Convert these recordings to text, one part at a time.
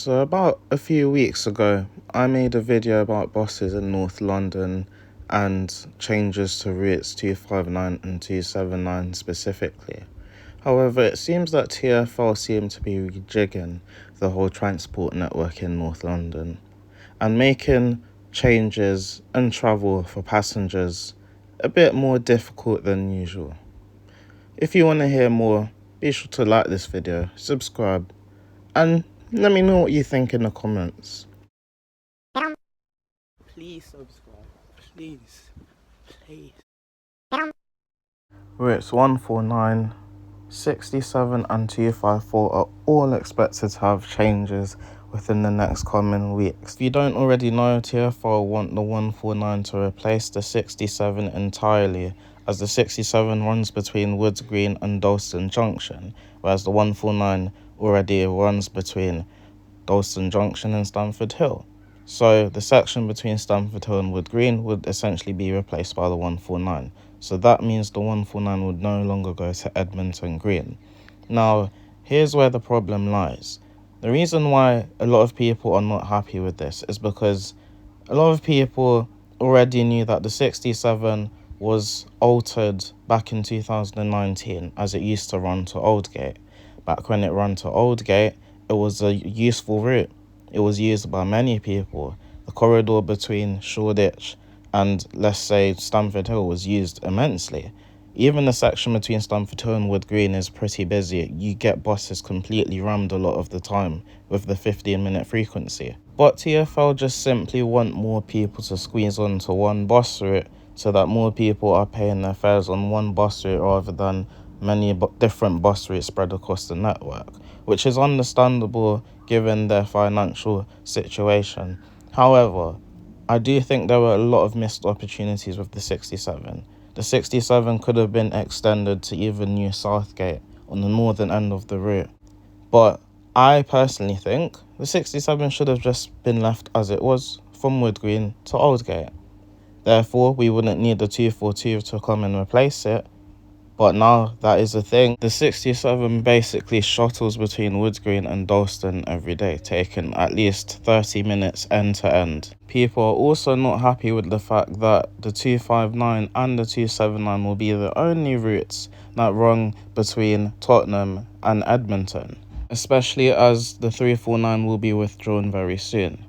So about a few weeks ago, I made a video about buses in North London and changes to routes 259 and 279 specifically. However, it seems that TfL seem to be rejigging the whole transport network in North London and making changes and travel for passengers a bit more difficult than usual. If you want to hear more, be sure to like this video, subscribe, and let me know what you think in the comments. Please subscribe. Please. Routes 149, 67 and 254 are all expected to have changes within the next coming weeks. If you don't already know, TfL want the 149 to replace the 67 entirely, as the 67 runs between Woods Green and Dalston Junction, whereas the 149 already runs between Dalston Junction and Stamford Hill. So the section between Stamford Hill and Wood Green would essentially be replaced by the 149. So that means the 149 would no longer go to Edmonton Green. Now, here's where the problem lies. The reason why a lot of people are not happy with this is because a lot of people already knew that the 67 was altered back in 2019 as it used to run to Aldgate. Back when it ran to Aldgate, it was a useful route. It was used by many people. The corridor between Shoreditch and, let's say, Stamford Hill was used immensely. Even the section between Stamford Hill and Wood Green is pretty busy. You get buses completely rammed a lot of the time with the 15-minute frequency. But TfL just simply want more people to squeeze onto one bus route so that more people are paying their fares on one bus route rather than many different bus routes spread across the network, which is understandable given their financial situation. However, I do think there were a lot of missed opportunities with the 67. The 67 could have been extended to even New Southgate on the northern end of the route. But I personally think the 67 should have just been left as it was from Wood Green to Aldgate. Therefore, we wouldn't need the 242 to come and replace it. But now that is a thing. The 67 basically shuttles between Woods Green and Dalston every day, taking at least 30 minutes end to end. People are also not happy with the fact that the 259 and the 279 will be the only routes that run between Tottenham and Edmonton, especially as the 349 will be withdrawn very soon.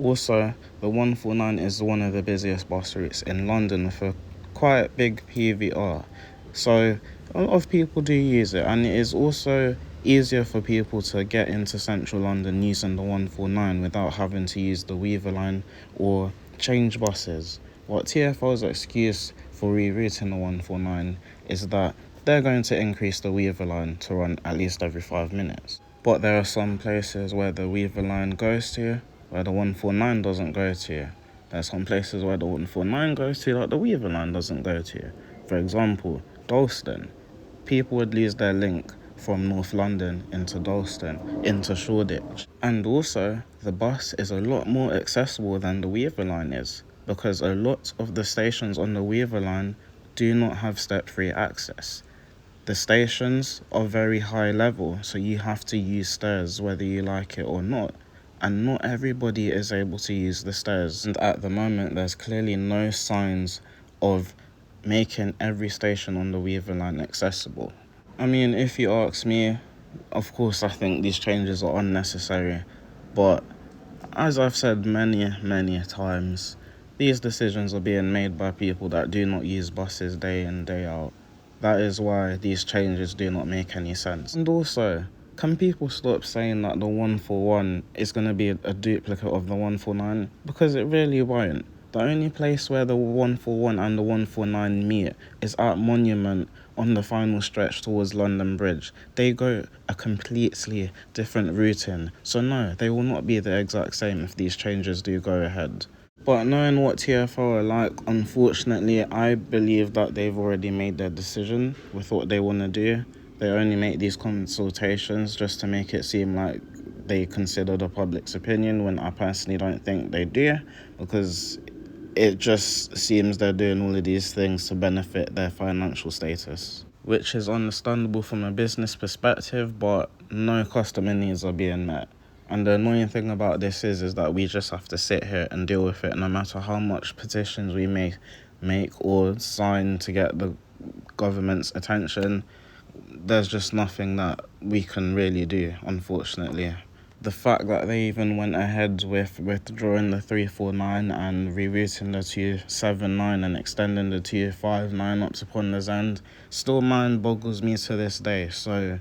Also, the 149 is one of the busiest bus routes in London with a quite big PVR. So a lot of people do use it, and it is also easier for people to get into central London using the 149 without having to use the Weaver line or change buses. What TfL's excuse for rerouting the 149 is that they're going to increase the Weaver line to run at least every 5 minutes. But there are some places where the Weaver line goes to where the 149 doesn't go to. There's some places where the 149 goes to that the Weaver line doesn't go to. For example, Dalston. People would lose their link from North London into Dalston, into Shoreditch. And also, the bus is a lot more accessible than the Weaver line is, because a lot of the stations on the Weaver line do not have step-free access. The stations are very high level, so you have to use stairs whether you like it or not. And not everybody is able to use the stairs. And at the moment, there's clearly no signs of making every station on the Weaver line accessible. I mean, if you ask me, of course I think these changes are unnecessary. But as I've said many times, these decisions are being made by people that do not use buses day in, day out. That is why these changes do not make any sense. And also, can people stop saying that the 141 is going to be a duplicate of the 149? Because it really won't. The only place where the 141 and the 149 meet is at Monument on the final stretch towards London Bridge. They go a completely different routing. So no, they will not be the exact same if these changes do go ahead. But knowing what TfL are like, unfortunately, I believe that they've already made their decision with what they want to do. They only make these consultations just to make it seem like they consider the public's opinion, when I personally don't think they do, because it just seems they're doing all of these things to benefit their financial status, which is understandable from a business perspective, but no customer needs are being met. And the annoying thing about this is that we just have to sit here and deal with it, no matter how much petitions we may make or sign to get the government's attention. There's just nothing that we can really do, unfortunately. The fact that they even went ahead with withdrawing the 349 and rerouting the 279 and extending the 259 up to Ponders End still mind boggles me to this day. So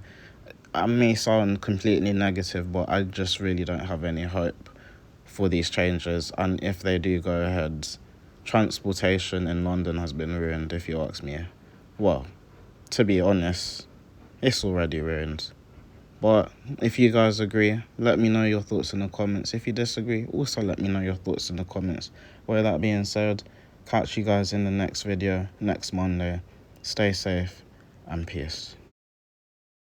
I may sound completely negative, but I just really don't have any hope for these changes. And if they do go ahead, transportation in London has been ruined, if you ask me. Well, to be honest, it's already ruined. But if you guys agree, let me know your thoughts in the comments. If you disagree, also let me know your thoughts in the comments. With that being said, catch you guys in the next video next Monday. Stay safe and peace.